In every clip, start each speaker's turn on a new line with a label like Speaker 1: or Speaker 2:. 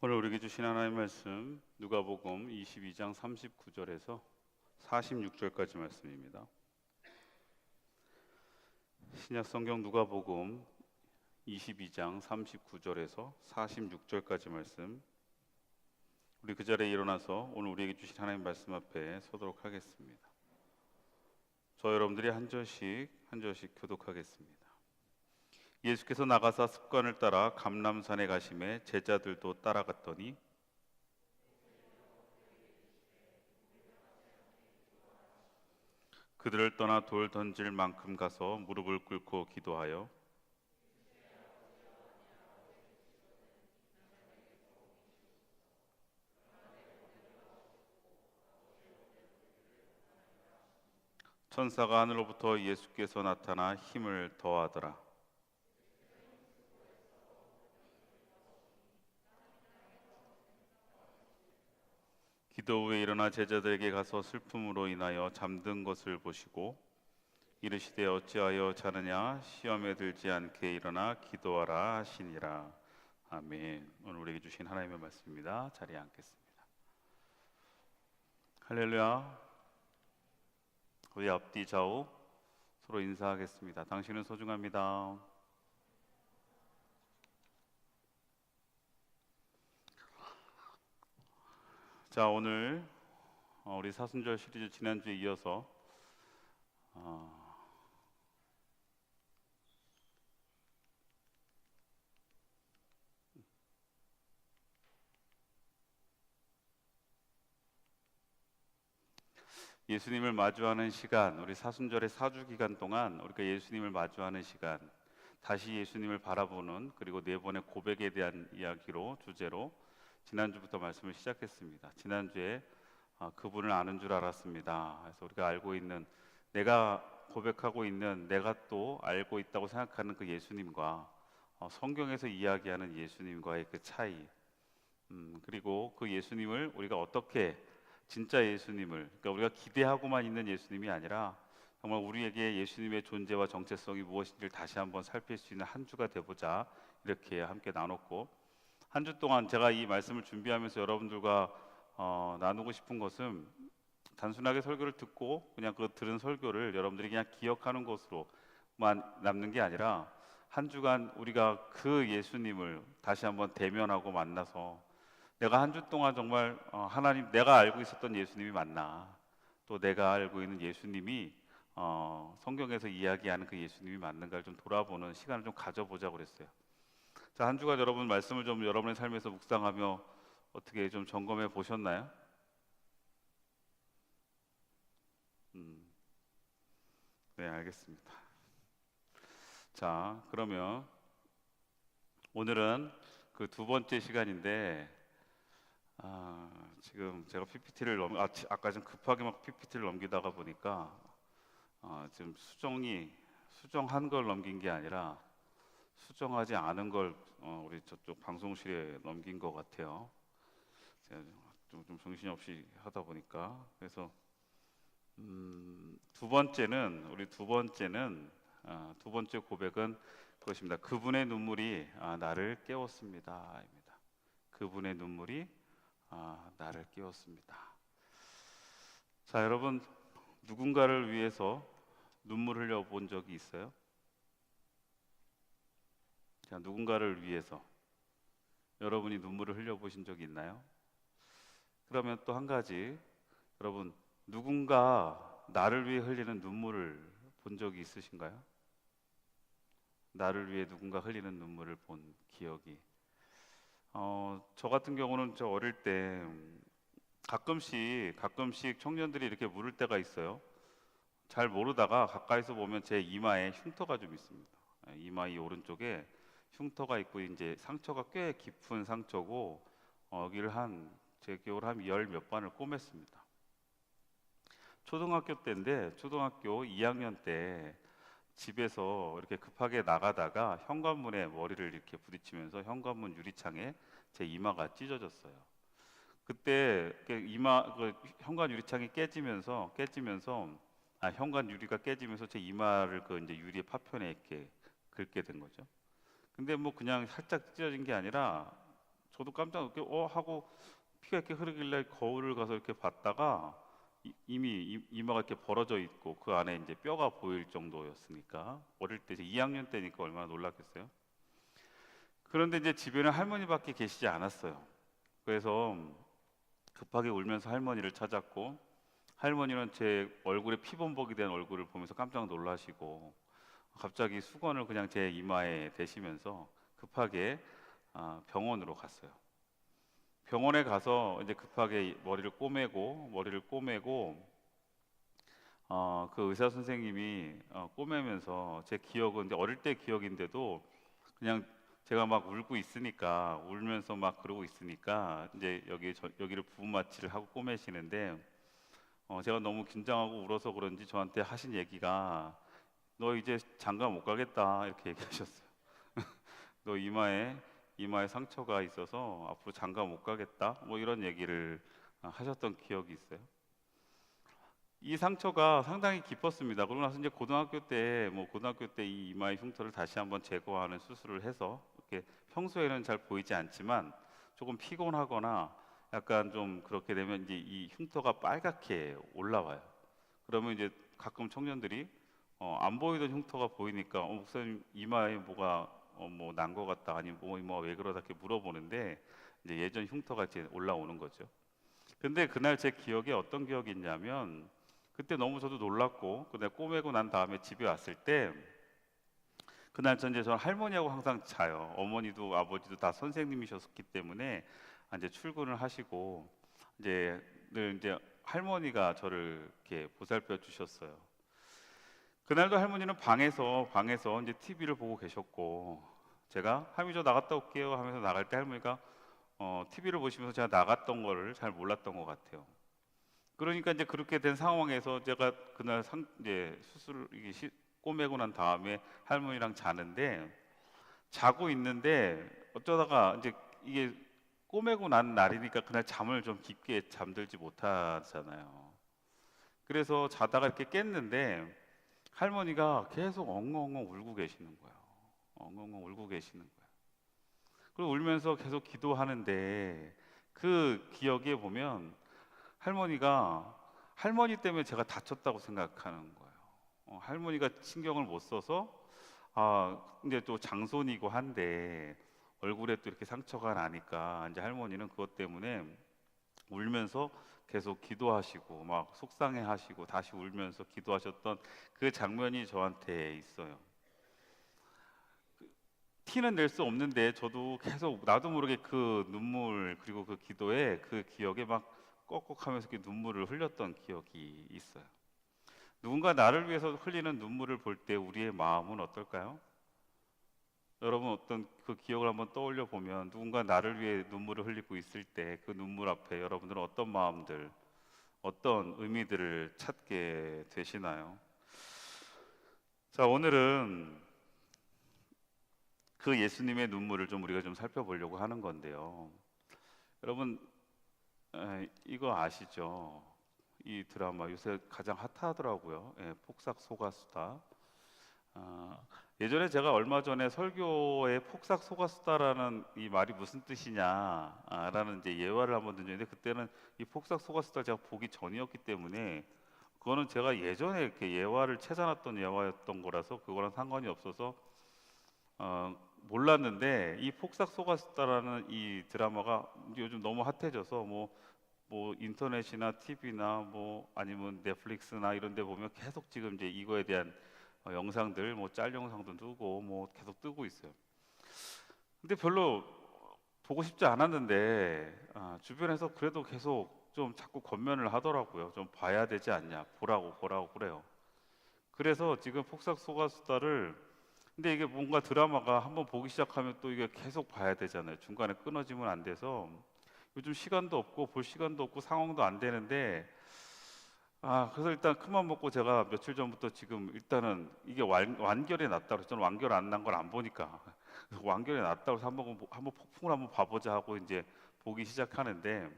Speaker 1: 오늘 우리에게 주신 하나님의 말씀 누가복음 22장 39절에서 46절까지 말씀입니다. 신약 성경 누가복음 22장 39절에서 46절까지 말씀, 우리 그 자리에 일어나서 오늘 우리에게 주신 하나님의 말씀 앞에 서도록 하겠습니다. 저 여러분들이 한 절씩 교독하겠습니다. 예수께서 나가사 습관을 따라 감람산에 가심에 제자들도 따라갔더니 그들을 떠나 돌 던질 만큼 가서 무릎을 꿇고 기도하여 천사가 하늘로부터 예수께서 나타나 힘을 더하더라. 기도 후에 일어나 제자들에게 가서 슬픔으로 인하여 잠든 것을 보시고 이르시되 어찌하여 자느냐, 시험에 들지 않게 일어나 기도하라 하시니라. 아멘. 오늘 우리에게 주신 하나님의 말씀입니다. 자리에 앉겠습니다. 할렐루야. 우리 앞뒤 좌우 서로 인사하겠습니다. 당신은 소중합니다. 자, 오늘 우리 사순절 시리즈 지난주에 이어서 예수님을 마주하는 시간, 우리 사순절의 4주 기간 동안 우리가 예수님을 마주하는 시간, 다시 예수님을 바라보는, 그리고 네 번의 고백에 대한 이야기로 주제로 지난주부터 말씀을 시작했습니다. 지난주에 그분을 아는 줄 알았습니다. 그래서 우리가 알고 있는, 내가 고백하고 있는, 내가 또 알고 있다고 생각하는 그 예수님과 성경에서 이야기하는 예수님과의 그 차이, 그리고 그 예수님을 우리가 어떻게, 진짜 예수님을, 그러니까 우리가 기대하고만 있는 예수님이 아니라 정말 우리에게 예수님의 존재와 정체성이 무엇인지를 다시 한번 살필 수 있는 한 주가 되보자, 이렇게 함께 나눴고, 한 주 동안 제가 이 말씀을 준비하면서 여러분들과 나누고 싶은 것은 단순하게 설교를 듣고 그냥 그 들은 설교를 여러분들이 그냥 기억하는 것으로만 남는 게 아니라 한 주간 우리가 그 예수님을 다시 한번 대면하고 만나서 내가 한 주 동안 정말 하나님, 내가 알고 있었던 예수님이 맞나, 또 내가 알고 있는 예수님이 성경에서 이야기하는 그 예수님이 맞는가를 좀 돌아보는 시간을 좀 가져보자고 그랬어요. 자, 한 주간 여러분 말씀을 좀 여러분의 삶에서 묵상하며 어떻게 좀 점검해 보셨나요? 네, 알겠습니다. 자, 그러면 오늘은 그 두 번째 시간인데, 지금 제가 PPT를 아까 좀 급하게 막 PPT를 넘기다가 보니까 지금 수정한 걸 넘긴 게 아니라 수정하지 않은 걸 우리 저쪽 방송실에 넘긴 것 같아요. 제가 좀 정신없이 하다 보니까. 그래서 두 번째는 두 번째 고백은 그것입니다. 그분의 눈물이 나를 깨웠습니다입니다. 그분의 눈물이 나를 깨웠습니다. 자, 여러분, 누군가를 위해서 눈물 흘려 본 적이 있어요? 자, 누군가를 위해서 여러분이 눈물을 흘려 보신 적이 있나요? 그러면 또 한 가지, 여러분, 누군가 나를 위해 흘리는 눈물을 본 적이 있으신가요? 나를 위해 누군가 흘리는 눈물을 본 기억이. 저 같은 경우는 저 어릴 때 가끔씩 청년들이 이렇게 물을 때가 있어요. 잘 모르다가 가까이서 보면 제 이마에 흉터가 좀 있습니다. 이마 이 오른쪽에 흉터가 있고, 이제 상처가 꽤 깊은 상처고, 여기를 제 기억으로 한 열 몇 번을 꼬맸습니다. 초등학교 때인데, 초등학교 2학년 때 집에서 이렇게 급하게 나가다가 현관문에 머리를 이렇게 부딪히면서 현관문 유리창에 제 이마가 찢어졌어요. 그때 그 현관 유리창이 깨지면서 현관 유리가 깨지면서 제 이마를 그 이제 유리 파편에 이렇게 긁게 된 거죠. 근데 뭐 그냥 살짝 찢어진 게 아니라 저도 깜짝 놀게 하고 피가 이렇게 흐르길래 거울을 가서 이렇게 봤다가 이미 이마가 이렇게 벌어져 있고 그 안에 이제 뼈가 보일 정도였으니까 어릴 때 이제 2학년 때니까 얼마나 놀랐겠어요. 그런데 이제 집에는 할머니밖에 계시지 않았어요. 그래서 급하게 울면서 할머니를 찾았고 할머니는 제 얼굴에 피범벅이 된 얼굴을 보면서 깜짝 놀라시고 갑자기 수건을 그냥 제 이마에 대시면서 급하게 병원으로 갔어요. 병원에 가서 이제 급하게 머리를 꼬매고 그 의사 선생님이 꼬매면서 제 기억은 이제 어릴 때 기억인데도 그냥 제가 막 울고 있으니까 울면서 막 그러고 있으니까 이제 여기를 부분 마취를 하고 꼬매시는데 제가 너무 긴장하고 울어서 그런지 저한테 하신 얘기가 너 이제 장가 못 가겠다 이렇게 얘기하셨어요. 너 이마에 상처가 있어서 앞으로 장가 못 가겠다 뭐 이런 얘기를 하셨던 기억이 있어요. 이 상처가 상당히 깊었습니다. 그러고 나서 이제 고등학교 때 이 이마의 흉터를 다시 한번 제거하는 수술을 해서 이렇게 평소에는 잘 보이지 않지만 조금 피곤하거나 약간 좀 그렇게 되면 이제 이 흉터가 빨갛게 올라와요. 그러면 이제 가끔 청년들이 안 보이던 흉터가 보이니까 목사님 이마에 뭐가 뭐 난 것 같다 아니면 뭐 이마 왜 그러다 이렇게 물어보는데 이제 예전 흉터가 이제 올라오는 거죠. 근데 그날 제 기억에 어떤 기억이 있냐면 그때 너무 저도 놀랐고 그날 꼬매고 난 다음에 집에 왔을 때 그날 저는 할머니하고 항상 자요. 어머니도 아버지도 다 선생님이셨기 때문에 이제 출근을 하시고 이제 늘 이제 할머니가 저를 이렇게 보살펴 주셨어요. 그날도 할머니는 방에서 이제 TV를 보고 계셨고 제가 할머니 저 나갔다 올게요 하면서 나갈 때 할머니가 TV를 보시면서 제가 나갔던 거를 잘 몰랐던 것 같아요. 그러니까 이제 그렇게 된 상황에서 제가 그날 이제 꼬매고 난 다음에 할머니랑 자는데 자고 있는데 어쩌다가 이제 이게 꼬매고 난 날이니까 그날 잠을 좀 깊게 잠들지 못하잖아요. 그래서 자다가 이렇게 깼는데 할머니가 계속 엉엉엉 울고 계시는 거예요. 엉엉엉 울고 계시는 거예요. 그리고 울면서 계속 기도하는데 그 기억에 보면 할머니 때문에 제가 다쳤다고 생각하는 거예요. 할머니가 신경을 못 써서 이제 또 장손이고 한데 얼굴에 또 이렇게 상처가 나니까 이제 할머니는 그것 때문에 울면서 계속 기도하시고 막 속상해하시고 다시 울면서 기도하셨던 그 장면이 저한테 있어요. 티는 낼 수 없는데 저도 계속 나도 모르게 그 눈물 그리고 그 기도에 그 기억에 막 꺽꺽하면서 이렇게 눈물을 흘렸던 기억이 있어요. 누군가 나를 위해서 흘리는 눈물을 볼 때 우리의 마음은 어떨까요? 여러분 어떤 그 기억을 한번 떠올려 보면 누군가 나를 위해 눈물을 흘리고 있을 때 그 눈물 앞에 여러분들은 어떤 마음들, 어떤 의미들을 찾게 되시나요? 자, 오늘은 그 예수님의 눈물을 좀 우리가 좀 살펴보려고 하는 건데요. 여러분 이거 아시죠? 이 드라마 요새 가장 핫하더라고요. 폭삭 속았수다. 예전에 제가 얼마 전에 설교에 폭삭 속았수다라는 이 말이 무슨 뜻이냐라는 이제 예화를 한번 던졌는데 그때는 이 폭삭 속았수다 제가 보기 전이었기 때문에 그거는 제가 예전에 이렇게 예화를 찾아놨던 예화였던 거라서 그거랑 상관이 없어서 몰랐는데 이 폭삭 속았수다라는 이 드라마가 요즘 너무 핫해져서 뭐 인터넷이나 TV나 뭐 아니면 넷플릭스나 이런 데 보면 계속 지금 이제 이거에 대한 영상들 뭐 짤 영상도 뜨고 뭐 계속 뜨고 있어요. 근데 별로 보고 싶지 않았는데 주변에서 그래도 계속 좀 자꾸 권면을 하더라고요. 좀 봐야 되지 않냐, 보라고 그래요. 그래서 지금 폭삭 속았수다를 근데 이게 뭔가 드라마가 한번 보기 시작하면 또 이게 계속 봐야 되잖아요. 중간에 끊어지면 안 돼서 요즘 시간도 없고 볼 시간도 없고 상황도 안 되는데 그래서 일단 큰맘 먹고 제가 며칠 전부터 지금 일단은 이게 완결이 났다 그래서 저는 완결 안 난 걸 안 보니까 완결이 났다고 해서 한번 폭풍을 한번 봐보자 하고 이제 보기 시작하는데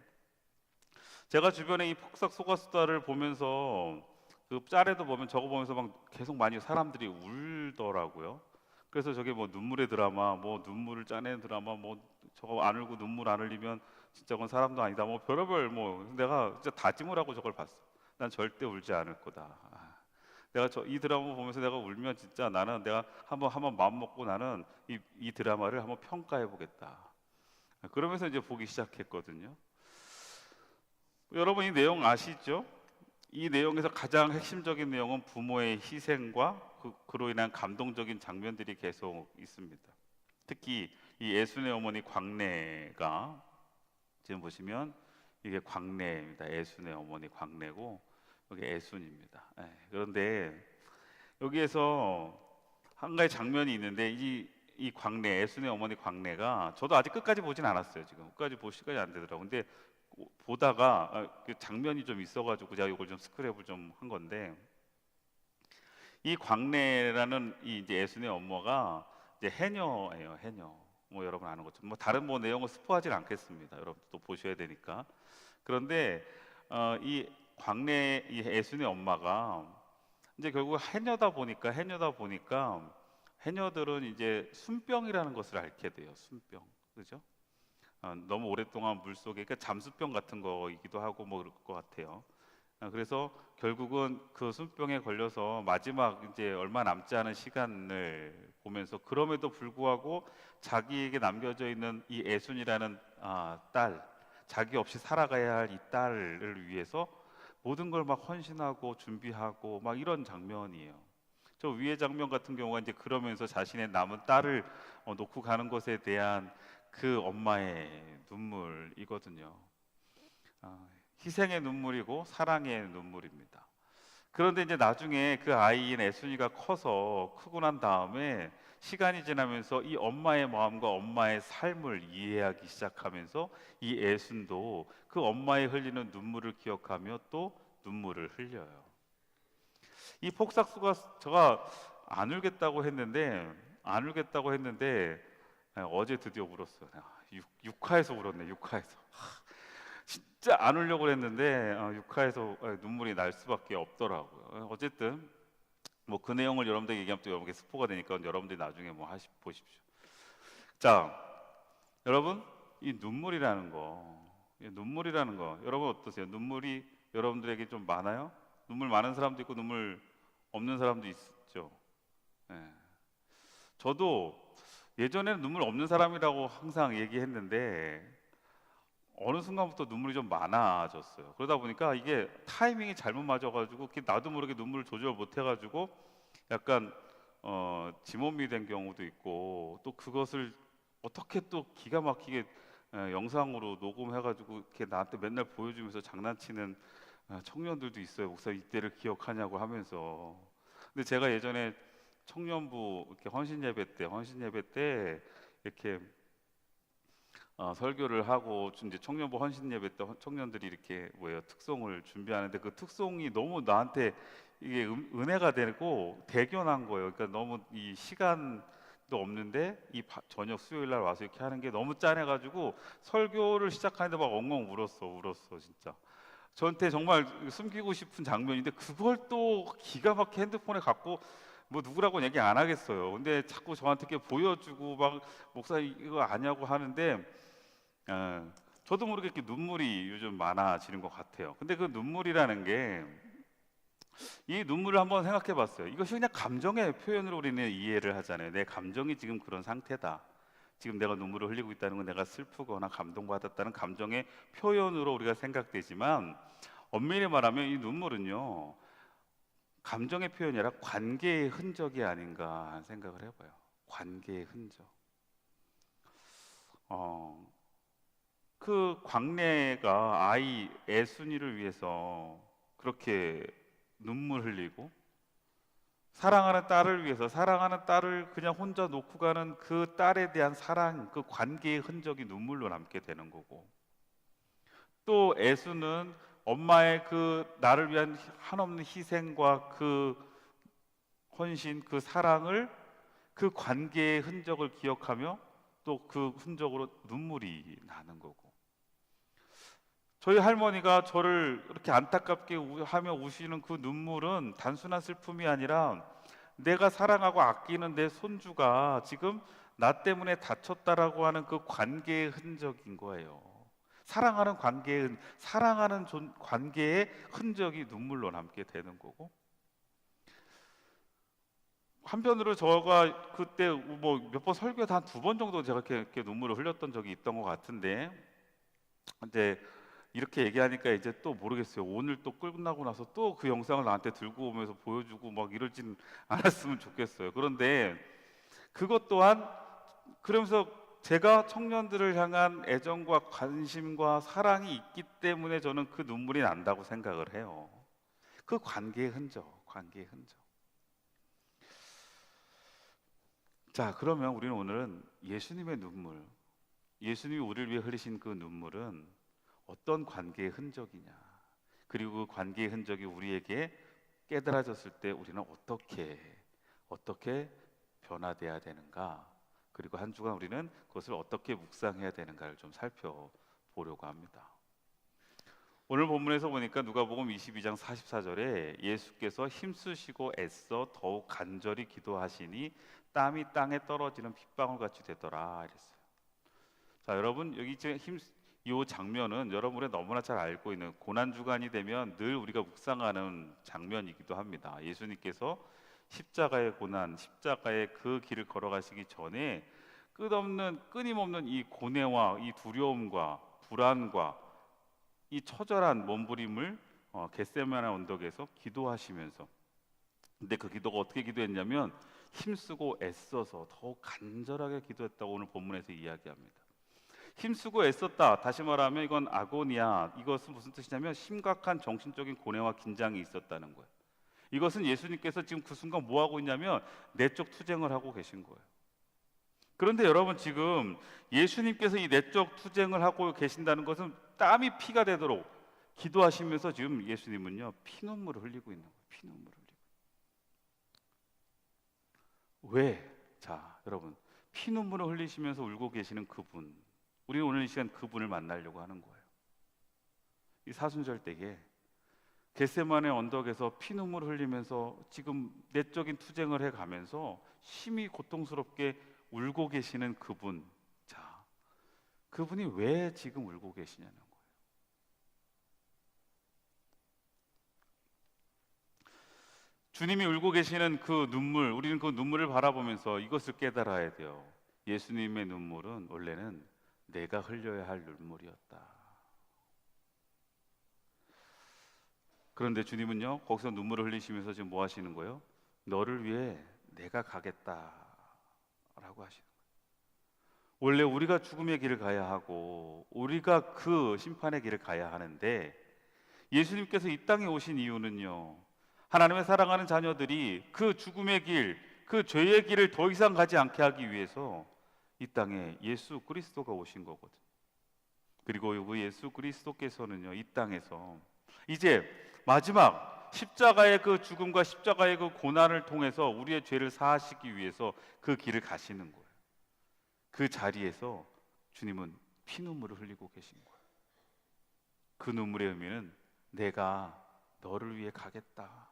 Speaker 1: 제가 주변에 이 폭삭 속았수다를 보면서 그 짤에도 보면 저거 보면서 막 계속 많이 사람들이 울더라고요. 그래서 저게 뭐 눈물의 드라마, 뭐 눈물을 짜내는 드라마, 뭐 저거 안 울고 눈물 안 흘리면 진짜 그건 사람도 아니다. 뭐 별의별 뭐 내가 진짜 다짐을 하고 저걸 봤어. 난 절대 울지 않을 거다. 내가 이 드라마 보면서 내가 울면 진짜 나는 내가 한번 마음 먹고 나는 이 드라마를 한번 평가해 보겠다. 그러면서 이제 보기 시작했거든요. 여러분 이 내용 아시죠? 이 내용에서 가장 핵심적인 내용은 부모의 희생과 그로 인한 감동적인 장면들이 계속 있습니다. 특히 이 애순의 어머니 광래가 지금 보시면 이게 광래입니다. 애순의 어머니 광래고 여기 애순입니다. 그런데 여기에서 한 가지 장면이 있는데 이 광래, 애순의 어머니 광래가 저도 아직 끝까지 보진 않았어요. 지금 끝까지 볼 시간이 안 되더라고요. 근데 보다가 그 장면이 좀 있어가지고 제가 이걸 좀 스크랩을 좀 한 건데, 이 광래라는 이 이제 애순의 엄마가 이제 해녀예요. 해녀. 뭐 여러분 아는 것처럼 뭐 다른 뭐 내용을 스포하진 않겠습니다. 여러분 또 보셔야 되니까. 그런데 이 광래 이 애순의 엄마가 이제 결국 해녀다 보니까 해녀들은 이제 순병이라는 것을 앓게 돼요. 순병, 그죠? 너무 오랫동안 물 속에, 그러니까 잠수병 같은 거이기도 하고 뭐 그럴 것 같아요. 그래서 결국은 그 순병에 걸려서 마지막 이제 얼마 남지 않은 시간을 보면서 그럼에도 불구하고 자기에게 남겨져 있는 이 애순이라는 딸, 자기 없이 살아가야 할 이 딸을 위해서 모든 걸 막 헌신하고 준비하고 막 이런 장면이에요. 저 위의 장면 같은 경우가 이제 그러면서 자신의 남은 딸을 놓고 가는 것에 대한 그 엄마의 눈물이거든요. 희생의 눈물이고 사랑의 눈물입니다. 그런데 이제 나중에 그 아이인 애순이가 커서 크고 난 다음에 시간이 지나면서 이 엄마의 마음과 엄마의 삶을 이해하기 시작하면서 이 애순도 그 엄마의 흘리는 눈물을 기억하며 또 눈물을 흘려요. 이 폭삭수가 제가 안 울겠다고 했는데 어제 드디어 울었어요. 6화에서 울었네. 6화에서 진짜 안 울려고 했는데 6화에서 눈물이 날 수밖에 없더라고요. 어쨌든 뭐 그 내용을 여러분들에게 얘기하면 또 여러분께 스포가 되니까 여러분들이 나중에 뭐 보십시오. 자, 여러분 이 눈물이라는 거 여러분 어떠세요? 눈물이 여러분들에게 좀 많아요? 눈물 많은 사람도 있고 눈물 없는 사람도 있죠. 저도 예전에는 눈물 없는 사람이라고 항상 얘기했는데 어느 순간부터 눈물이 좀 많아졌어요. 그러다 보니까 이게 타이밍이 잘못 맞아가지고 나도 모르게 눈물을 조절 못해가지고 약간 지몸이 된 경우도 있고, 또 그것을 어떻게 또 기가 막히게 영상으로 녹음해가지고 이렇게 나한테 맨날 보여주면서 장난치는 청년들도 있어요. 목사 이때를 기억하냐고 하면서. 근데 제가 예전에 청년부 이렇게 헌신 예배 때 이렇게 설교를 하고 이제 청년부 헌신 예배 때 청년들이 이렇게 특송을 준비하는데 그 특송이 너무 나한테 이게 은혜가 되고 대견한 거예요. 그러니까 너무 이 시간도 없는데 이 저녁 수요일 날 와서 이렇게 하는 게 너무 짠해가지고 설교를 시작하는데 막 엉엉 울었어 진짜. 저한테 정말 숨기고 싶은 장면인데 그걸 또 기가 막히게 핸드폰에 갖고 뭐 누구라고 얘기 안 하겠어요. 근데 자꾸 저한테 이렇게 보여주고 막 목사 이거 아냐고 하는데 저도 모르게 이렇게 눈물이 요즘 많아지는 것 같아요. 근데 그 눈물이라는 게 이 눈물을 한번 생각해 봤어요. 이것이 그냥 감정의 표현으로 우리는 이해를 하잖아요. 내 감정이 지금 그런 상태다. 지금 내가 눈물을 흘리고 있다는 건 내가 슬프거나 감동받았다는 감정의 표현으로 우리가 생각되지만 엄밀히 말하면 이 눈물은요 감정의 표현이 아니라 관계의 흔적이 아닌가 하는 생각을 해봐요. 관계의 흔적. 그 광래가 아이 애순이를 위해서 그렇게 눈물 흘리고 사랑하는 딸을 위해서 사랑하는 딸을 그냥 혼자 놓고 가는 그 딸에 대한 사랑, 그 관계의 흔적이 눈물로 남게 되는 거고, 또 애수는 엄마의 그 나를 위한 한없는 희생과 그 헌신, 그 사랑을, 그 관계의 흔적을 기억하며 또 그 흔적으로 눈물이 나는 거고, 저희 할머니가 저를 이렇게 안타깝게 하며 우시는 그 눈물은 단순한 슬픔이 아니라 내가 사랑하고 아끼는 내 손주가 지금 나 때문에 다쳤다라고 하는 그 관계의 흔적인 거예요. 사랑하는 관계의 흔적이 눈물로 남게 되는 거고, 한편으로 저가 그때 뭐 몇 번 설교에서 한 두 번 정도 제가 이렇게 눈물을 흘렸던 적이 있던 것 같은데, 이제 이렇게 얘기하니까 이제 또 모르겠어요. 오늘 또 끝나고 나서 또 그 영상을 나한테 들고 오면서 보여주고 막 이러진 않았으면 좋겠어요. 그런데 그것 또한, 그러면서 제가 청년들을 향한 애정과 관심과 사랑이 있기 때문에 저는 그 눈물이 난다고 생각을 해요. 그 관계의 흔적, 관계의 흔적. 자, 그러면 우리는 오늘은 예수님의 눈물, 예수님이 우리를 위해 흘리신 그 눈물은 어떤 관계의 흔적이냐, 그리고 그 관계의 흔적이 우리에게 깨달아졌을 때 우리는 어떻게 변화돼야 되는가, 그리고 한 주간 우리는 그것을 어떻게 묵상해야 되는가를 좀 살펴보려고 합니다. 오늘 본문에서 보니까 누가복음 22장 44절에 예수께서 힘쓰시고 애써 더욱 간절히 기도하시니 땀이 땅에 떨어지는 핏방울같이 되더라 이랬어요. 자, 여러분, 여기 이 장면은 여러분이 너무나 잘 알고 있는, 고난주간이 되면 늘 우리가 묵상하는 장면이기도 합니다. 예수님께서 십자가의 고난, 십자가의 그 길을 걸어가시기 전에 끊임없는 이 고뇌와 이 두려움과 불안과 이 처절한 몸부림을 겟세마네 언덕에서 기도하시면서, 근데 그 기도가 어떻게 기도했냐면 힘쓰고 애써서 더욱 간절하게 기도했다고 오늘 본문에서 이야기합니다. 힘쓰고 애썼다, 다시 말하면 이건 아고니아, 이것은 무슨 뜻이냐면 심각한 정신적인 고뇌와 긴장이 있었다는 거예요. 이것은 예수님께서 지금 그 순간 뭐 하고 있냐면 내적 투쟁을 하고 계신 거예요. 그런데 여러분, 지금 예수님께서 이 내적 투쟁을 하고 계신다는 것은 땀이 피가 되도록 기도하시면서 지금 예수님은요 피눈물을 흘리고 있는 거예요. 피눈물을 흘리고. 왜? 자, 여러분, 피눈물을 흘리시면서 울고 계시는 그분, 우리 오늘 이 시간 그분을 만나려고 하는 거예요. 이 사순절대에 겟세마네 언덕에서 피눈물을 흘리면서 지금 내적인 투쟁을 해가면서 심히 고통스럽게 울고 계시는 그분, 자, 그분이 왜 지금 울고 계시냐는 거예요. 주님이 울고 계시는 그 눈물, 우리는 그 눈물을 바라보면서 이것을 깨달아야 돼요. 예수님의 눈물은 원래는 내가 흘려야 할 눈물이었다. 그런데 주님은요 거기서 눈물을 흘리시면서 지금 뭐 하시는 거예요? 너를 위해 내가 가겠다라고 하시는 거예요. 원래 우리가 죽음의 길을 가야 하고 우리가 그 심판의 길을 가야 하는데, 예수님께서 이 땅에 오신 이유는요, 하나님의 사랑하는 자녀들이 그 죽음의 길, 그 죄의 길을 더 이상 가지 않게 하기 위해서 이 땅에 예수 그리스도가 오신 거거든요. 그리고 그 예수 그리스도께서는요 이 땅에서 이제 마지막 십자가의 그 죽음과 십자가의 그 고난을 통해서 우리의 죄를 사하시기 위해서 그 길을 가시는 거예요. 그 자리에서 주님은 피눈물을 흘리고 계신 거예요. 그 눈물의 의미는 내가 너를 위해 가겠다,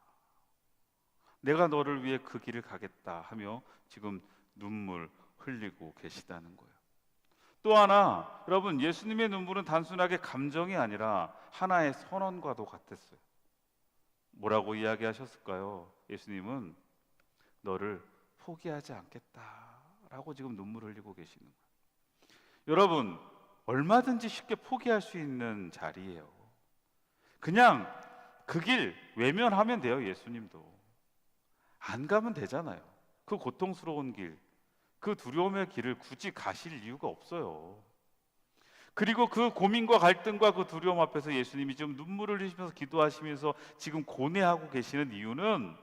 Speaker 1: 내가 너를 위해 그 길을 가겠다 하며 지금 눈물 흘리고 계시다는 거예요. 또 하나, 여러분, 예수님의 눈물은 단순하게 감정이 아니라 하나의 선언과도 같았어요. 뭐라고 이야기하셨을까요? 예수님은 너를 포기하지 않겠다라고 지금 눈물을 흘리고 계시는 거예요. 여러분, 얼마든지 쉽게 포기할 수 있는 자리예요. 그냥 그 길 외면하면 돼요. 예수님도 안 가면 되잖아요. 그 고통스러운 길, 그 두려움의 길을 굳이 가실 이유가 없어요. 그리고 그 고민과 갈등과 그 두려움 앞에서 예수님이 지금 눈물을 흘리시면서 기도하시면서 지금 고뇌하고 계시는 이유는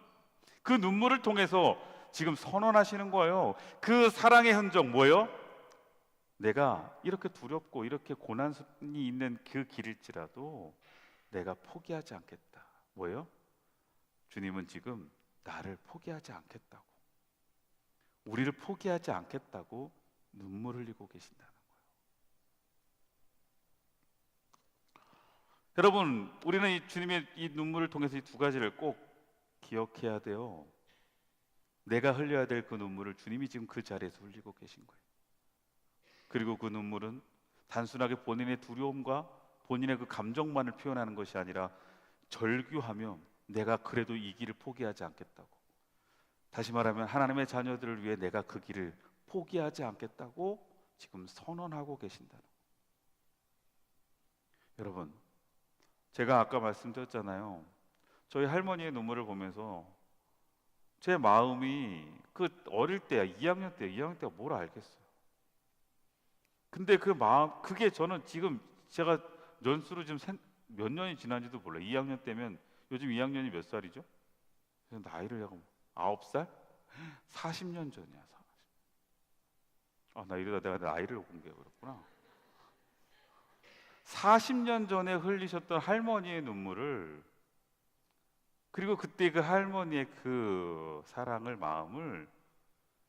Speaker 1: 그 눈물을 통해서 지금 선언하시는 거예요. 그 사랑의 흔적 뭐예요? 내가 이렇게 두렵고 이렇게 고난이 있는 그 길일지라도 내가 포기하지 않겠다. 뭐예요? 주님은 지금 나를 포기하지 않겠다고, 우리를 포기하지 않겠다고 눈물 흘리고 계신다는 거예요. 여러분, 우리는 이 주님의 이 눈물을 통해서 이 두 가지를 꼭 기억해야 돼요. 내가 흘려야 될 그 눈물을 주님이 지금 그 자리에서 흘리고 계신 거예요. 그리고 그 눈물은 단순하게 본인의 두려움과 본인의 그 감정만을 표현하는 것이 아니라 절규하며 내가 그래도 이 길을 포기하지 않겠다고, 다시 말하면 하나님의 자녀들을 위해 내가 그 길을 포기하지 않겠다고 지금 선언하고 계신다는 거예요. 여러분, 제가 아까 말씀드렸잖아요. 저희 할머니의 눈물을 보면서 제 마음이 그 어릴 때야, 2학년 때가 뭘 알겠어요. 근데 그 마음, 그게 저는 지금 제가 연수로 지금 몇 년이 지난지도 몰라요. 2학년 때면 요즘 2학년이 몇 살이죠? 나이를 약간 9살? 40년 전이야. 나 이러다 내가 나이를 공개해버렸구나. 40년 전에 흘리셨던 할머니의 눈물을, 그리고 그때 그 할머니의 그 사랑을, 마음을,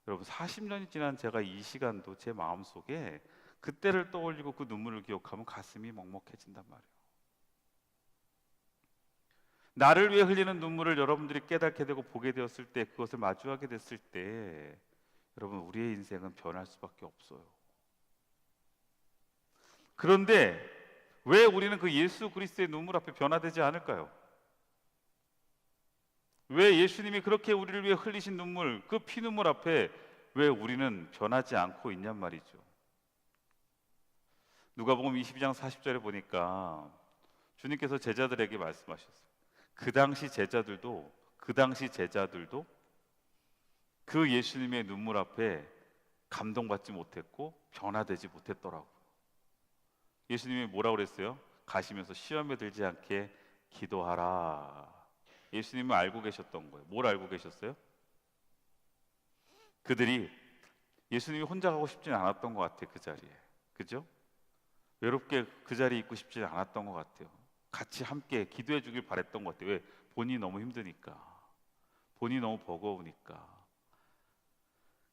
Speaker 1: 여러분 40년이 지난 제가 이 시간도 제 마음속에 그때를 떠올리고 그 눈물을 기억하면 가슴이 먹먹해진단 말이에요. 나를 위해 흘리는 눈물을 여러분들이 깨닫게 되고 보게 되었을 때, 그것을 마주하게 됐을 때 여러분, 우리의 인생은 변할 수밖에 없어요. 그런데 왜 우리는 그 예수 그리스도의 눈물 앞에 변화되지 않을까요? 왜 예수님이 그렇게 우리를 위해 흘리신 눈물, 그 피눈물 앞에 왜 우리는 변하지 않고 있냔 말이죠. 누가복음 22장 40절에 보니까 주님께서 제자들에게 말씀하셨어요. 그 당시 제자들도 그 예수님의 눈물 앞에 감동받지 못했고 변화되지 못했더라고요. 예수님이 뭐라고 그랬어요? 가시면서 시험에 들지 않게 기도하라. 예수님은 알고 계셨던 거예요. 뭘 알고 계셨어요? 그들이 예수님이 혼자 가고 싶지는 않았던 것 같아요. 그 자리에, 그죠? 외롭게 그 자리에 있고 싶지 않았던 것 같아요. 같이 함께 기도해 주길 바랬던 것 같아요. 왜? 본인이 너무 힘드니까, 본인이 너무 버거우니까.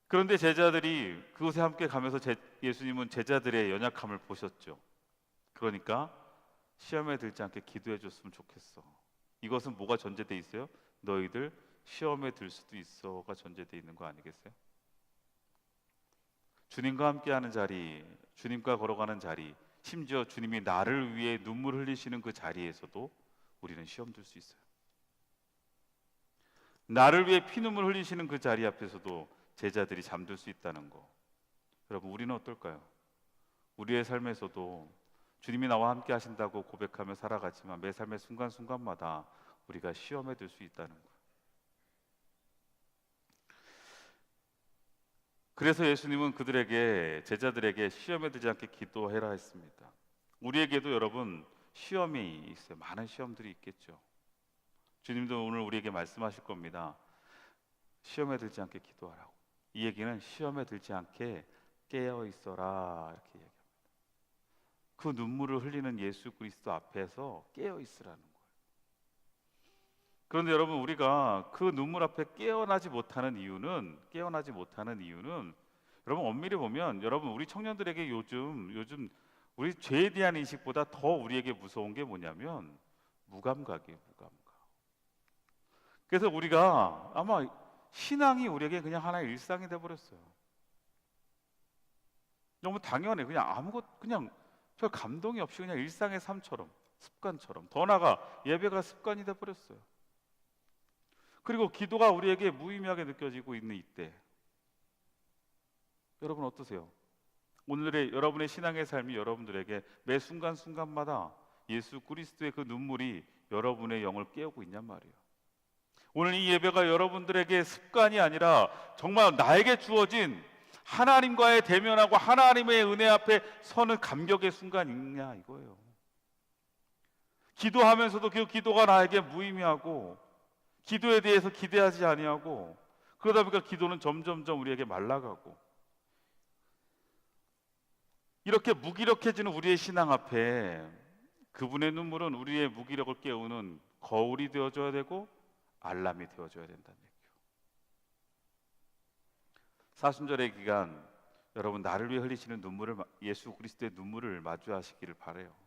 Speaker 1: 그런데 제자들이 그곳에 함께 가면서 예수님은 제자들의 연약함을 보셨죠. 그러니까 시험에 들지 않게 기도해 줬으면 좋겠어. 이것은 뭐가 전제돼 있어요? 너희들 시험에 들 수도 있어가 전제돼 있는 거 아니겠어요? 주님과 함께하는 자리, 주님과 걸어가는 자리, 심지어 주님이 나를 위해 눈물 흘리시는 그 자리에서도 우리는 시험 들 수 있어요. 나를 위해 피눈물 흘리시는 그 자리 앞에서도 제자들이 잠들 수 있다는 거. 여러분, 우리는 어떨까요? 우리의 삶에서도 주님이 나와 함께 하신다고 고백하며 살아가지만 매 삶의 순간순간마다 우리가 시험에 들 수 있다는 거예요. 그래서 예수님은 제자들에게 시험에 들지 않게 기도해라 했습니다. 우리에게도 여러분 시험이 있어요. 많은 시험들이 있겠죠. 주님도 오늘 우리에게 말씀하실 겁니다. 시험에 들지 않게 기도하라고. 이 얘기는 시험에 들지 않게 깨어 있어라 이렇게 얘기합니다. 그 눈물을 흘리는 예수 그리스도 앞에서 깨어 있으라는 거예요. 그런데 여러분, 우리가 그 눈물 앞에 깨어나지 못하는 이유는 여러분, 엄밀히 보면 여러분, 우리 청년들에게 요즘 우리 죄에 대한 인식보다 더 우리에게 무서운 게 뭐냐면 무감각이에요. 무감각. 그래서 우리가 아마 신앙이 우리에게 그냥 하나의 일상이 돼버렸어요. 너무 당연해. 그냥 별 감동이 없이 그냥 일상의 삶처럼, 습관처럼, 더 나아가 예배가 습관이 돼버렸어요. 그리고 기도가 우리에게 무의미하게 느껴지고 있는 이때, 여러분 어떠세요? 오늘의 여러분의 신앙의 삶이 여러분들에게 매 순간순간마다 예수 그리스도의 그 눈물이 여러분의 영을 깨우고 있냔 말이에요. 오늘 이 예배가 여러분들에게 습관이 아니라 정말 나에게 주어진 하나님과의 대면하고 하나님의 은혜 앞에 서는 감격의 순간이냐 이거예요. 기도하면서도 그 기도가 나에게 무의미하고 기도에 대해서 기대하지 아니하고, 그러다 보니까 기도는 점점점 우리에게 말라가고, 이렇게 무기력해지는 우리의 신앙 앞에 그분의 눈물은 우리의 무기력을 깨우는 거울이 되어줘야 되고 알람이 되어줘야 된다는 얘기죠. 사순절의 기간, 여러분 나를 위해 흘리시는 눈물을, 예수 그리스도의 눈물을 마주하시기를 바라요.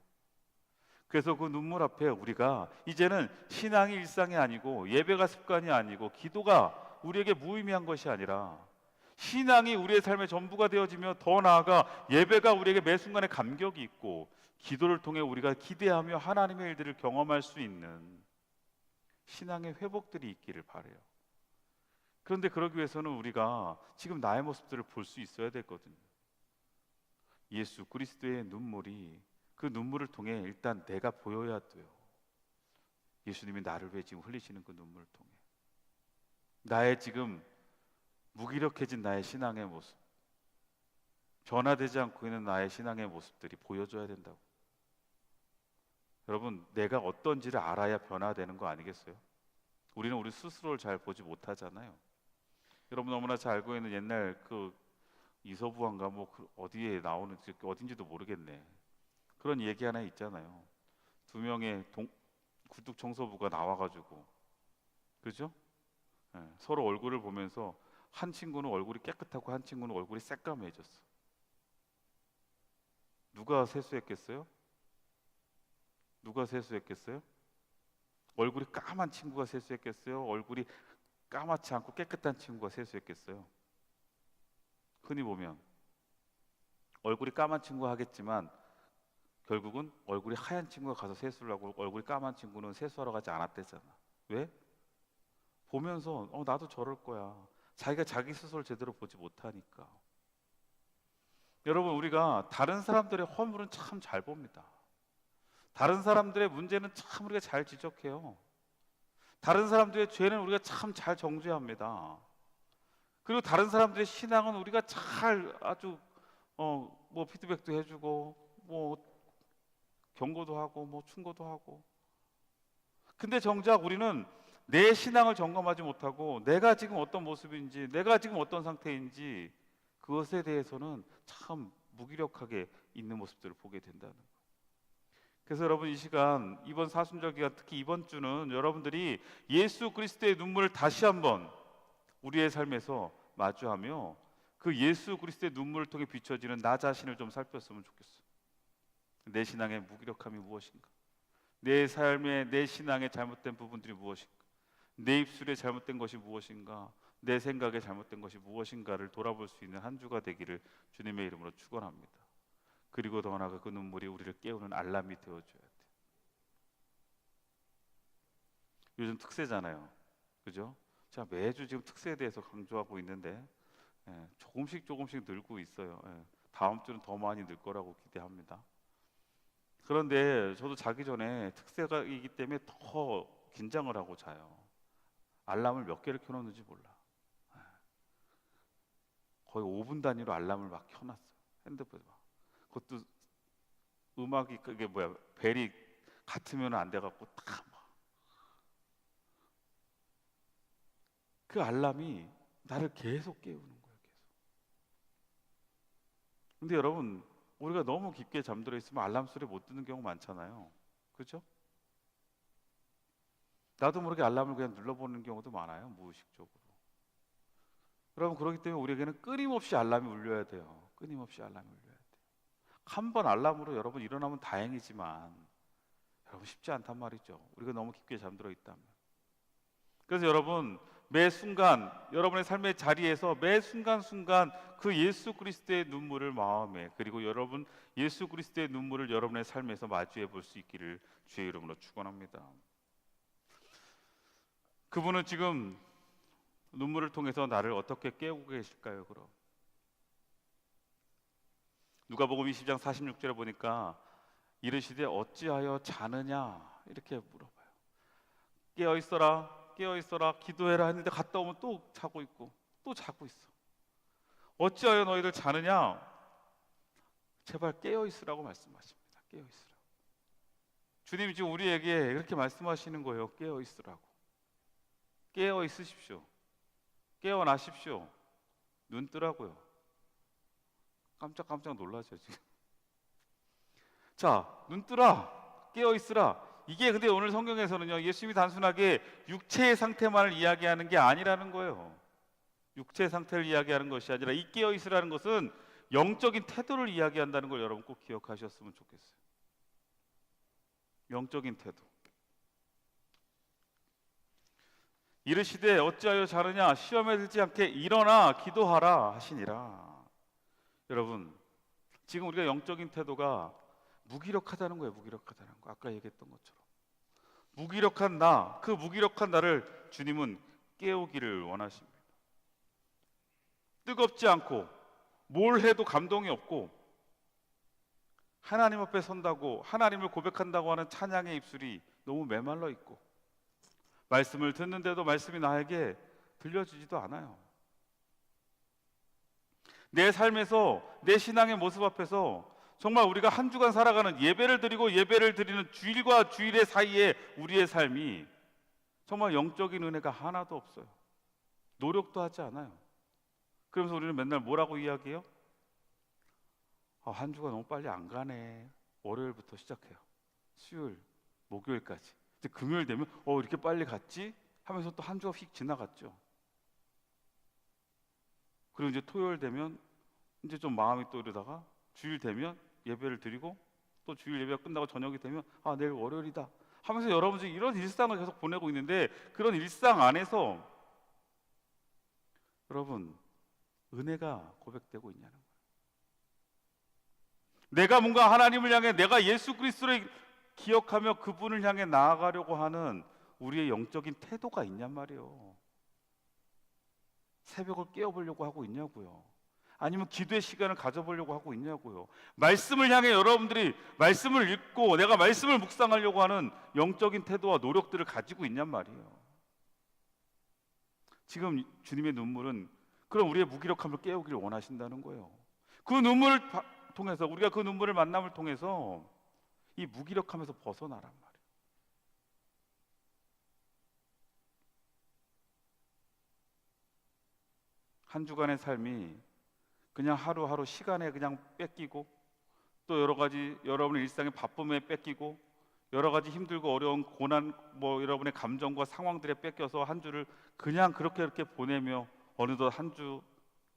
Speaker 1: 그래서 그 눈물 앞에 우리가 이제는 신앙이 일상이 아니고 예배가 습관이 아니고 기도가 우리에게 무의미한 것이 아니라 신앙이 우리의 삶의 전부가 되어지며, 더 나아가 예배가 우리에게 매 순간에 감격이 있고 기도를 통해 우리가 기대하며 하나님의 일들을 경험할 수 있는 신앙의 회복들이 있기를 바라요. 그런데 그러기 위해서는 우리가 지금 나의 모습들을 볼 수 있어야 되거든요. 예수 그리스도의 눈물이, 그 눈물을 통해 일단 내가 보여야 돼요. 예수님이 나를 위해 지금 흘리시는 그 눈물을 통해 나의 지금 무기력해진 나의 신앙의 모습, 변화되지 않고 있는 나의 신앙의 모습들이 보여줘야 된다고. 여러분, 내가 어떤지를 알아야 변화되는 거 아니겠어요? 우리는 우리 스스로를 잘 보지 못하잖아요. 여러분 너무나 잘 알고 있는 옛날 그 이서부왕가 어디에 나오는지 어딘지도 모르겠네. 그런 얘기 하나 있잖아요. 두 명의 굴뚝 청소부가 나와가지고, 그죠? 네, 서로 얼굴을 보면서 한 친구는 얼굴이 깨끗하고 한 친구는 얼굴이 새까매졌어. 누가 세수했겠어요? 누가 세수했겠어요? 얼굴이 까만 친구가 세수했겠어요? 얼굴이 까맣지 않고 깨끗한 친구가 세수했겠어요? 흔히 보면 얼굴이 까만 친구가 하겠지만 결국은 얼굴이 하얀 친구가 가서 세수를 하고 얼굴이 까만 친구는 세수하러 가지 않았대잖아. 왜? 보면서 나도 저럴 거야. 자기가 자기 스스로를 제대로 보지 못하니까. 여러분, 우리가 다른 사람들의 허물은 참 잘 봅니다. 다른 사람들의 문제는 참 우리가 잘 지적해요. 다른 사람들의 죄는 우리가 참 잘 정죄합니다. 그리고 다른 사람들의 신앙은 우리가 잘 아주 피드백도 해주고 경고도 하고 충고도 하고. 근데 정작 우리는 내 신앙을 점검하지 못하고 내가 지금 어떤 모습인지, 내가 지금 어떤 상태인지, 그것에 대해서는 참 무기력하게 있는 모습들을 보게 된다는 거예요. 그래서 여러분, 이 시간, 이번 사순절 기간, 특히 이번 주는 여러분들이 예수 그리스도의 눈물을 다시 한번 우리의 삶에서 마주하며 그 예수 그리스도의 눈물을 통해 비춰지는 나 자신을 좀 살폈으면 좋겠어요. 내 신앙의 무기력함이 무엇인가? 내 삶의, 내 신앙의 잘못된 부분들이 무엇인가? 내 입술에 잘못된 것이 무엇인가? 내 생각에 잘못된 것이 무엇인가를 돌아볼 수 있는 한 주가 되기를 주님의 이름으로 축원합니다. 그리고 더 나아가 그 눈물이 우리를 깨우는 알람이 되어줘야 돼요. 요즘 특세잖아요, 그죠? 제가 매주 지금 특세에 대해서 강조하고 있는데 조금씩 늘고 있어요. 다음 주는 더 많이 늘 거라고 기대합니다. 그런데 저도 자기 전에 특세가 이기 때문에 더 긴장을 하고 자요. 알람을 몇 개를 켜놓는지 몰라. 거의 5분 단위로 알람을 막 켜놨어요. 핸드폰에 막. 그것도 음악이 그게 벨이 같으면 안 돼갖고 딱 막. 그 알람이 나를 계속 깨우는 거예요. 계속. 근데 여러분, 우리가 너무 깊게 잠들어 있으면 알람 소리 못 듣는 경우 많잖아요. 그렇죠? 나도 모르게 알람을 그냥 눌러보는 경우도 많아요, 무의식적으로. 여러분, 그렇기 때문에 우리에게는 끊임없이 알람이 울려야 돼요. 끊임없이 알람이 울려야 돼요. 한 번 알람으로 여러분 일어나면 다행이지만 여러분 쉽지 않단 말이죠. 우리가 너무 깊게 잠들어 있다면. 그래서 여러분, 매 순간 여러분의 삶의 자리에서 매 순간순간 그 예수 그리스도의 눈물을 마음에, 그리고 여러분 예수 그리스도의 눈물을 여러분의 삶에서 마주해 볼 수 있기를 주의 이름으로 축원합니다. 그분은 지금 눈물을 통해서 나를 어떻게 깨우고 계실까요? 그럼 누가복음 20장 46절에 보니까 이르시되 어찌하여 자느냐 이렇게 물어봐요. 깨어 있어라 기도해라 했는데 갔다 오면 또 자고 있고 또 자고 있어. 어찌하여 너희들 자느냐? 제발 깨어 있으라고 말씀하십니다. 깨어 있으라고. 주님이 지금 우리에게 이렇게 말씀하시는 거예요. 깨어 있으라고. 깨어 있으십시오. 깨어나십시오. 눈 뜨라고요. 깜짝 놀라죠 지금. 자, 눈 뜨라, 깨어 있으라. 이게 근데 오늘 성경에서는요, 예수님이 단순하게 육체의 상태만을 이야기하는 게 아니라는 거예요. 육체의 상태를 이야기하는 것이 아니라 이 깨어 있으라는 것은 영적인 태도를 이야기한다는 걸 여러분 꼭 기억하셨으면 좋겠어요. 영적인 태도. 이르시되 어찌하여 자느냐 시험에 들지 않게 일어나 기도하라 하시니라. 여러분, 지금 우리가 영적인 태도가 무기력하다는 거예요. 무기력하다는 거. 아까 얘기했던 것처럼 무기력한 나, 그 무기력한 나를 주님은 깨우기를 원하십니다. 뜨겁지 않고 뭘 해도 감동이 없고 하나님 앞에 선다고 하나님을 고백한다고 하는 찬양의 입술이 너무 메말라 있고 말씀을 듣는데도 말씀이 나에게 들려주지도 않아요. 내 삶에서 내 신앙의 모습 앞에서 정말 우리가 한 주간 살아가는 예배를 드리고 예배를 드리는 주일과 주일의 사이에 우리의 삶이 정말 영적인 은혜가 하나도 없어요. 노력도 하지 않아요. 그러면서 우리는 맨날 뭐라고 이야기해요? 한 주가 너무 빨리 안 가네. 월요일부터 시작해요. 수요일, 목요일까지. 이제 금요일 되면 이렇게 빨리 갔지? 하면서 또 한 주가 휙 지나갔죠. 그리고 이제 토요일 되면 이제 좀 마음이 또 이러다가 주일 되면 예배를 드리고 또 주일 예배가 끝나고 저녁이 되면 내일 월요일이다 하면서 여러분들이 이런 일상을 계속 보내고 있는데, 그런 일상 안에서 여러분 은혜가 고백되고 있냐는 거예요. 내가 뭔가 하나님을 향해, 내가 예수 그리스도를 기억하며 그분을 향해 나아가려고 하는 우리의 영적인 태도가 있냔 말이에요. 새벽을 깨워보려고 하고 있냐고요. 아니면 기도의 시간을 가져보려고 하고 있냐고요. 말씀을 향해 여러분들이 말씀을 읽고 내가 말씀을 묵상하려고 하는 영적인 태도와 노력들을 가지고 있냔 말이에요. 지금 주님의 눈물은 그런 우리의 무기력함을 깨우기를 원하신다는 거예요. 그 눈물을 통해서, 우리가 그 눈물을 만남을 통해서 이 무기력함에서 벗어나란 말이에요. 한 주간의 삶이 그냥 하루하루 시간에 그냥 뺏기고, 또 여러 가지 여러분의 일상의 바쁨에 뺏기고, 여러 가지 힘들고 어려운 고난, 여러분의 감정과 상황들에 뺏겨서 한 주를 그냥 그렇게 보내며 어느덧 한 주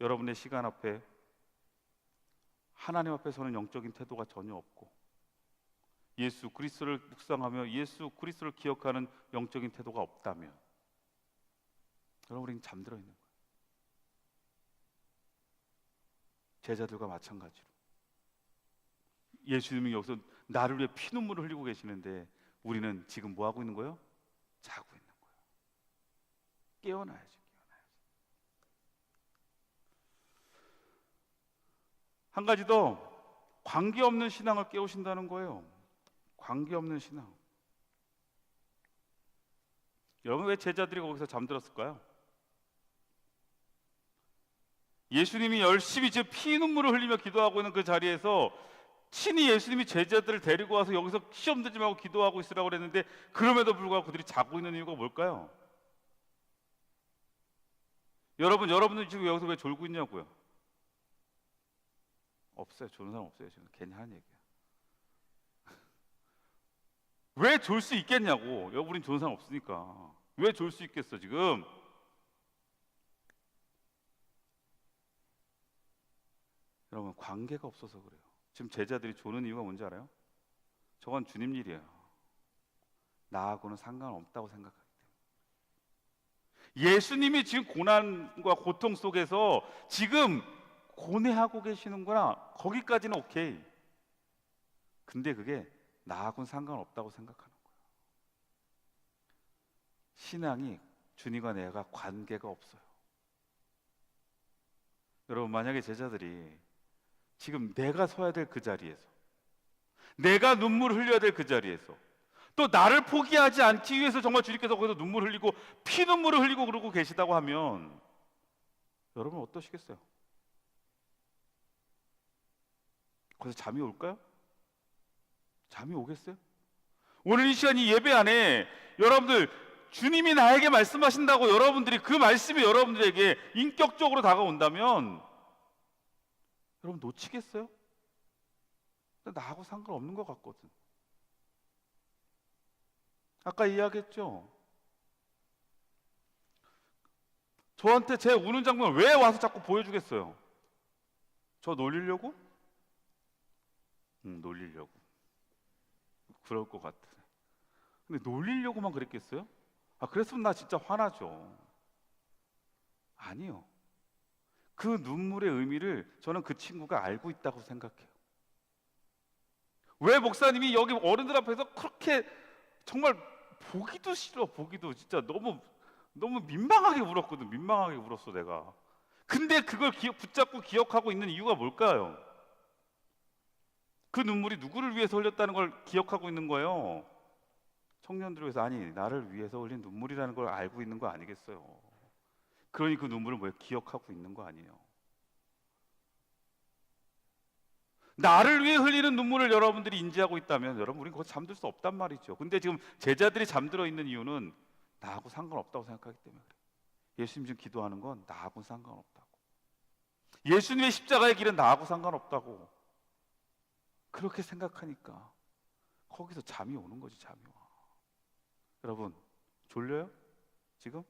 Speaker 1: 여러분의 시간 앞에 하나님 앞에서는 영적인 태도가 전혀 없고, 예수 그리스도를 묵상하며 예수 그리스도를 기억하는 영적인 태도가 없다면 여러분, 우리는 잠들어 있는 거예요. 제자들과 마찬가지로 예수님이 여기서 나를 위해 피눈물을 흘리고 계시는데 우리는 지금 뭐 하고 있는 거예요? 자고 있는 거예요. 깨어나야지. 한 가지 더, 관계없는 신앙을 깨우신다는 거예요. 관계없는 신앙. 여러분, 왜 제자들이 거기서 잠들었을까요? 예수님이 열심히 지금 피눈물을 흘리며 기도하고 있는 그 자리에서 친히 예수님이 제자들을 데리고 와서 여기서 시험 들지 말고 기도하고 있으라고 그랬는데, 그럼에도 불구하고 그들이 자고 있는 이유가 뭘까요? 여러분들 지금 여기서 왜 졸고 있냐고요? 없어요. 졸는 사람 없어요. 지금 괜히 하는 얘기야. 왜 졸 수 있겠냐고. 우린 졸는 사람 없으니까. 왜 졸 수 있겠어 지금? 여러분, 관계가 없어서 그래요. 지금 제자들이 조는 이유가 뭔지 알아요? 저건 주님 일이에요. 나하고는 상관없다고 생각하기 때문에. 예수님이 지금 고난과 고통 속에서 지금 고뇌하고 계시는구나, 거기까지는 오케이. 근데 그게 나하고는 상관없다고 생각하는 거예요. 신앙이 주님과 내가 관계가 없어요. 여러분, 만약에 제자들이 지금 내가 서야 될 그 자리에서, 내가 눈물을 흘려야 될 그 자리에서, 또 나를 포기하지 않기 위해서 정말 주님께서 거기서 눈물 흘리고 피눈물을 흘리고 그러고 계시다고 하면 여러분 어떠시겠어요? 거기서 잠이 올까요? 잠이 오겠어요? 오늘 이 시간 이 예배 안에 여러분들, 주님이 나에게 말씀하신다고 여러분들이 그 말씀이 여러분들에게 인격적으로 다가온다면 여러분 놓치겠어요? 나하고 상관없는 것 같거든. 아까 이야기했죠? 저한테 제 우는 장면을 왜 와서 자꾸 보여주겠어요? 저 놀리려고? 놀리려고. 그럴 것 같아. 근데 놀리려고만 그랬겠어요? 그랬으면 나 진짜 화나죠. 아니요. 그 눈물의 의미를 저는 그 친구가 알고 있다고 생각해요. 왜 목사님이 여기 어른들 앞에서 그렇게 정말 보기도 싫어, 보기도 진짜 너무 민망하게 울었거든. 민망하게 울었어 내가. 근데 그걸 붙잡고 기억하고 있는 이유가 뭘까요? 그 눈물이 누구를 위해서 흘렸다는 걸 기억하고 있는 거예요. 청년들을 위해서. 아니, 나를 위해서 흘린 눈물이라는 걸 알고 있는 거 아니겠어요? 그러니 그 눈물을 왜 기억하고 있는 거 아니에요? 나를 위해 흘리는 눈물을 여러분들이 인지하고 있다면 여러분, 우린 거기 잠들 수 없단 말이죠. 근데 지금 제자들이 잠들어 있는 이유는 나하고 상관없다고 생각하기 때문에 그래요. 예수님 지금 기도하는 건 나하고 상관없다고. 예수님의 십자가의 길은 나하고 상관없다고 그렇게 생각하니까 거기서 잠이 오는 거지. 잠이 와. 여러분, 졸려요? 지금?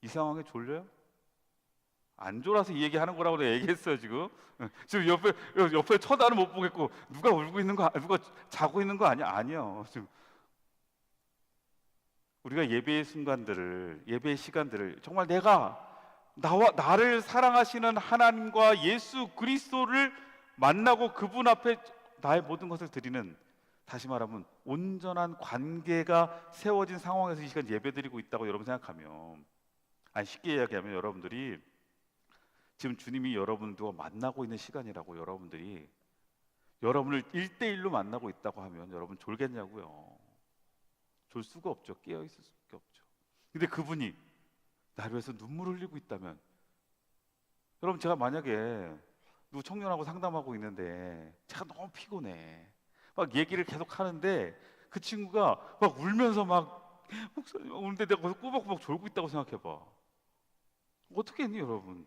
Speaker 1: 이 상황에 졸려요? 안 졸아서 이 얘기하는 거라고 내가 얘기했어요. 지금 옆에 쳐다는 못 보겠고, 누가 울고 있는 거, 누가 자고 있는 거 아니야? 아니요. 지금 우리가 예배의 순간들을, 예배의 시간들을 정말 나를 사랑하시는 하나님과 예수 그리스도를 만나고 그분 앞에 나의 모든 것을 드리는, 다시 말하면 온전한 관계가 세워진 상황에서 이 시간 예배드리고 있다고 여러분 생각하면, 아니 쉽게 이야기하면 여러분들이 지금 주님이 여러분들과 만나고 있는 시간이라고, 여러분들이 여러분을 1대1로 만나고 있다고 하면 여러분 졸겠냐고요? 졸 수가 없죠. 깨어 있을 수밖에 없죠. 근데 그분이 나를 위해서 눈물 흘리고 있다면, 여러분 제가 만약에 누구 청년하고 상담하고 있는데 제가 너무 피곤해, 막 얘기를 계속 하는데 그 친구가 막 울면서 막 목소리 우는데 내가 거기서 꾸벅꾸벅 졸고 있다고 생각해봐. 어떻게 했니 여러분?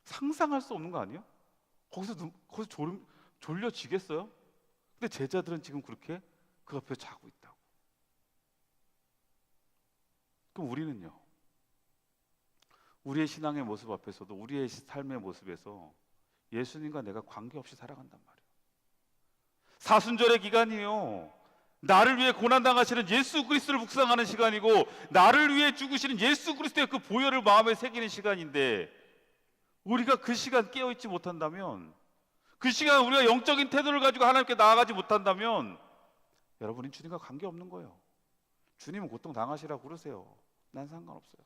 Speaker 1: 상상할 수 없는 거 아니에요? 거기서 졸려지겠어요? 근데 제자들은 지금 그렇게 그 앞에 자고 있다고. 그럼 우리는요? 우리의 신앙의 모습 앞에서도, 우리의 삶의 모습에서 예수님과 내가 관계없이 살아간단 말이에요. 사순절의 기간이요, 나를 위해 고난당하시는 예수 그리스도를 묵상하는 시간이고, 나를 위해 죽으시는 예수 그리스도의 그 보혈을 마음에 새기는 시간인데, 우리가 그 시간 깨어있지 못한다면, 그 시간 우리가 영적인 태도를 가지고 하나님께 나아가지 못한다면, 여러분이 주님과 관계없는 거예요. 주님은 고통 당하시라고 그러세요. 난 상관없어요.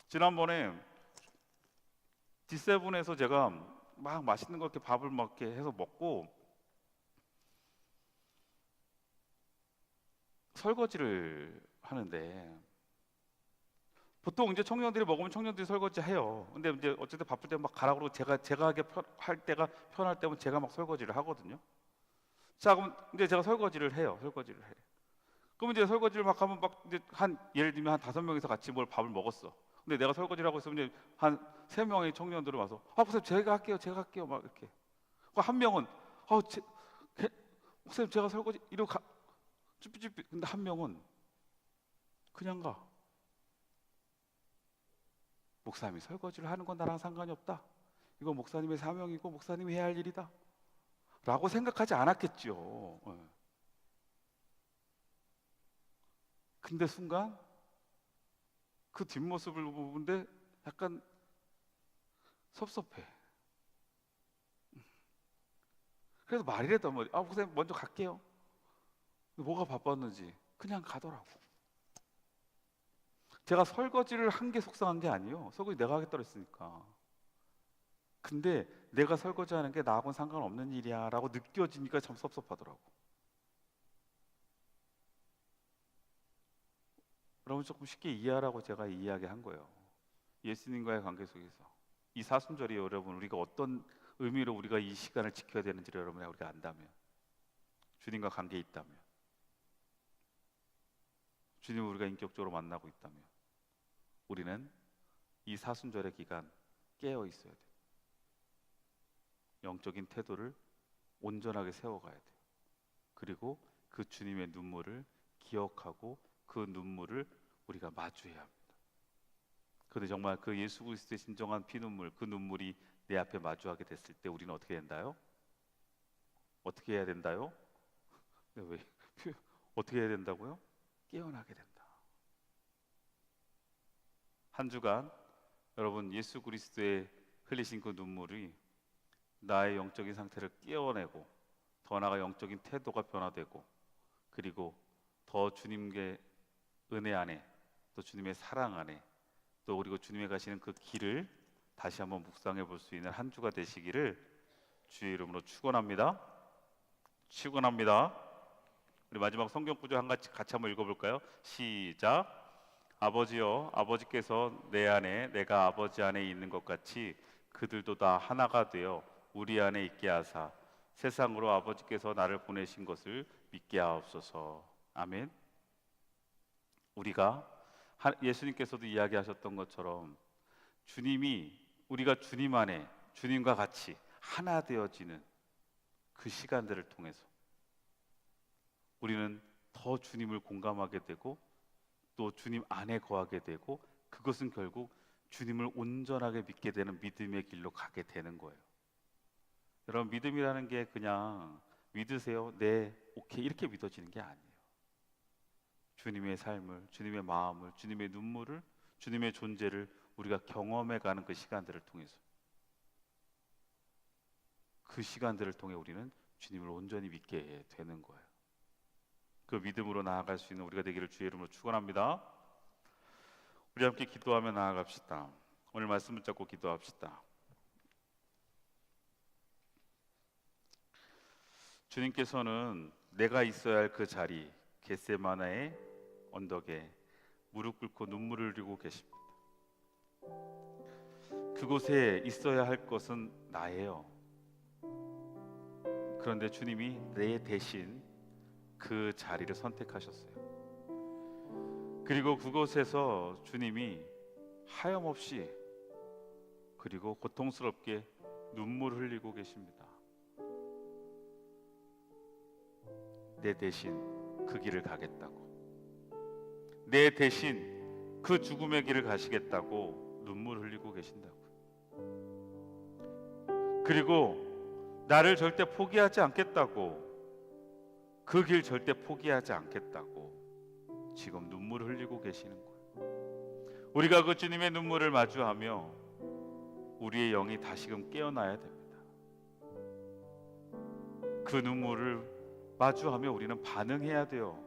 Speaker 1: 지난번에 D7에서 제가 막 맛있는 거 이렇게 밥을 막 이렇게 해서 먹고 설거지를 하는데, 보통 이제 청년들이 먹으면 청년들이 설거지 해요. 근데 이제 어쨌든 바쁠 때 막 가라 그러고 제가 할 때가 편할 때면 제가 막 설거지를 하거든요. 자, 그럼 이제 제가 설거지를 해요. 그럼 이제 설거지를 막 하면 막 이제 예를 들면 한 5명이서 같이 밥을 먹었어. 근데 내가 설거지를 하고 있으면 이제 한 3명의 청년들이 와서 목사님 제가 할게요 막 이렇게. 한 명은 목사님 제가 설거지 이러고 쭈삐쭈삐. 근데 한 명은 그냥 가. 목사님이 설거지를 하는 건 나랑 상관이 없다, 이거 목사님의 사명이고 목사님이 해야 할 일이다 라고 생각하지 않았겠죠. 근데 순간 그 뒷모습을 보는데 약간 섭섭해. 그래서 말이라도 목사님 먼저 갈게요. 뭐가 바빴는지 그냥 가더라고. 제가 설거지를 한 게 속상한 게 아니에요. 설거지 내가 하겠다고 했으니까. 근데 내가 설거지하는 게 나하고는 상관없는 일이야 라고 느껴지니까 참 섭섭하더라고. 여러분 조금 쉽게 이해하라고 제가 이 이야기한 거예요. 예수님과의 관계 속에서 이 사순절이 여러분, 우리가 어떤 의미로 우리가 이 시간을 지켜야 되는지를 여러분이 우리가 안다면, 주님과 관계에 있다면, 주님을 우리가 인격적으로 만나고 있다면, 우리는 이 사순절의 기간 깨어 있어야 돼요. 영적인 태도를 온전하게 세워가야 돼요. 그리고 그 주님의 눈물을 기억하고 그 눈물을 우리가 마주해야 합니다. 그런데 정말 그 예수 그리스도의 진정한 피눈물, 그 눈물이 내 앞에 마주하게 됐을 때 우리는 어떻게 된다요? 어떻게 해야 된다요? 왜 어떻게 해야 된다고요? 깨어나게 된다. 한 주간 여러분 예수 그리스도의 흘리신 그 눈물이 나의 영적인 상태를 깨어내고 더 나아가 영적인 태도가 변화되고 그리고 더 주님의 은혜 안에 또 주님의 사랑 안에 또 그리고 주님의 가시는 그 길을 다시 한번 묵상해 볼 수 있는 한 주가 되시기를 주의 이름으로 축원합니다. 축원합니다. 우리 마지막 성경 구절 같이 한번 읽어볼까요? 시작. 아버지여, 아버지께서 내 안에 내가 아버지 안에 있는 것 같이 그들도 다 하나가 되어 우리 안에 있게 하사 세상으로 아버지께서 나를 보내신 것을 믿게 하옵소서. 아멘. 우리가 예수님께서도 이야기하셨던 것처럼 우리가 주님 안에 주님과 같이 하나 되어지는 그 시간들을 통해서 우리는 더 주님을 공감하게 되고 또 주님 안에 거하게 되고 그것은 결국 주님을 온전하게 믿게 되는 믿음의 길로 가게 되는 거예요. 여러분, 믿음이라는 게 그냥 믿으세요, 네, 오케이 이렇게 믿어지는 게 아니에요. 주님의 삶을, 주님의 마음을, 주님의 눈물을, 주님의 존재를 우리가 경험해가는 그 시간들을 통해서 그 시간들을 통해 우리는 주님을 온전히 믿게 되는 거예요. 그 믿음으로 나아갈 수 있는 우리가 되기를 주의 이름으로 축원합니다. 우리 함께 기도하며 나아갑시다. 오늘 말씀 붙잡고 기도합시다. 주님께서는 내가 있어야 할 그 자리 겟세마나의 언덕에 무릎 꿇고 눈물을 흘리고 계십니다. 그곳에 있어야 할 것은 나예요. 그런데 주님이 내 대신 그 자리를 선택하셨어요. 그리고 그곳에서 주님이 하염없이 그리고 고통스럽게 눈물을 흘리고 계십니다. 내 대신 그 길을 가겠다고, 내 대신 그 죽음의 길을 가시겠다고 눈물을 흘리고 계신다고. 그리고 나를 절대 포기하지 않겠다고, 그 길 절대 포기하지 않겠다고 지금 눈물을 흘리고 계시는 거예요. 우리가 그 주님의 눈물을 마주하며 우리의 영이 다시금 깨어나야 됩니다. 그 눈물을 마주하며 우리는 반응해야 돼요.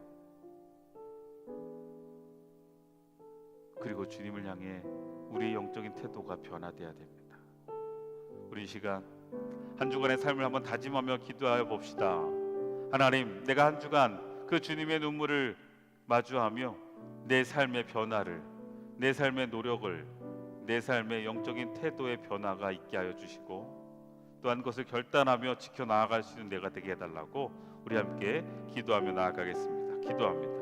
Speaker 1: 그리고 주님을 향해 우리의 영적인 태도가 변화돼야 됩니다. 우리 이 시간 한 주간의 삶을 한번 다짐하며 기도하여 봅시다. 하나님, 내가 한 주간 그 주님의 눈물을 마주하며 내 삶의 변화를, 내 삶의 노력을, 내 삶의 영적인 태도의 변화가 있게 하여 주시고 또한 그것을 결단하며 지켜나아갈 수 있는 내가 되게 해달라고 우리 함께 기도하며 나아가겠습니다. 기도합니다.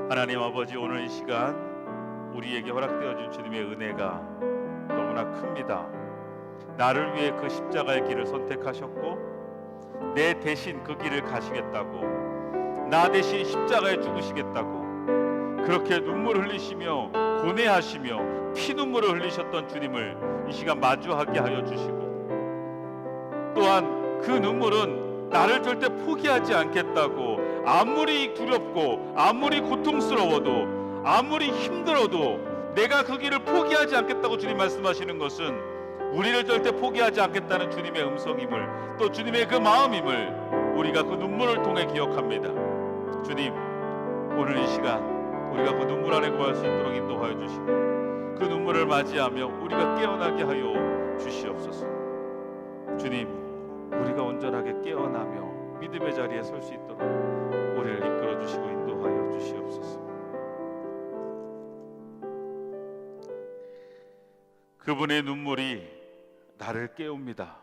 Speaker 1: 하나님 아버지, 오늘 이 시간 우리에게 허락되어 준 주님의 은혜가 너무나 큽니다. 나를 위해 그 십자가의 길을 선택하셨고 내 대신 그 길을 가시겠다고, 나 대신 십자가에 죽으시겠다고 그렇게 눈물 흘리시며 고뇌하시며 피눈물을 흘리셨던 주님을 이 시간 마주하게 하여 주시고 또한 그 눈물은 나를 절대 포기하지 않겠다고, 아무리 두렵고 아무리 고통스러워도 아무리 힘들어도 내가 그 길을 포기하지 않겠다고 주님 말씀하시는 것은 우리를 절대 포기하지 않겠다는 주님의 음성임을, 또 주님의 그 마음임을 우리가 그 눈물을 통해 기억합니다. 주님, 오늘 이 시간 우리가 그 눈물 안에 거할 수 있도록 인도하여 주시고 그 눈물을 맞이하며 우리가 깨어나게 하여 주시옵소서. 주님, 우리가 온전하게 깨어나며 믿음의 자리에 설 수 있도록 우리를 이끌어 주시고 인도하여 주시옵소서. 그분의 눈물이 나를 깨웁니다.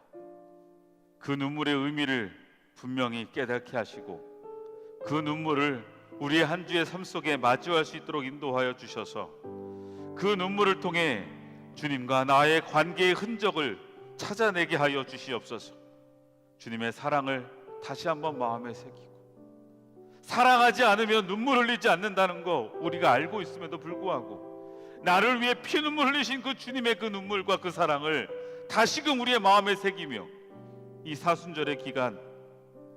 Speaker 1: 그 눈물의 의미를 분명히 깨닫게 하시고 그 눈물을 우리의 한 주의 삶 속에 마주할 수 있도록 인도하여 주셔서 그 눈물을 통해 주님과 나의 관계의 흔적을 찾아내게 하여 주시옵소서. 주님의 사랑을 다시 한번 마음에 새기고, 사랑하지 않으면 눈물 흘리지 않는다는 거 우리가 알고 있음에도 불구하고 나를 위해 피눈물 흘리신 그 주님의 그 눈물과 그 사랑을 다시금 우리의 마음에 새기며 이 사순절의 기간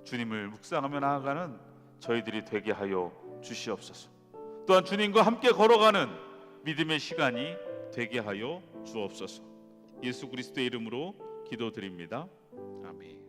Speaker 2: 주님을 묵상하며 나아가는 저희들이 되게 하여 주시옵소서. 또한 주님과 함께 걸어가는 믿음의 시간이 되게 하여 주옵소서. 예수 그리스도의 이름으로 기도드립니다. 아멘.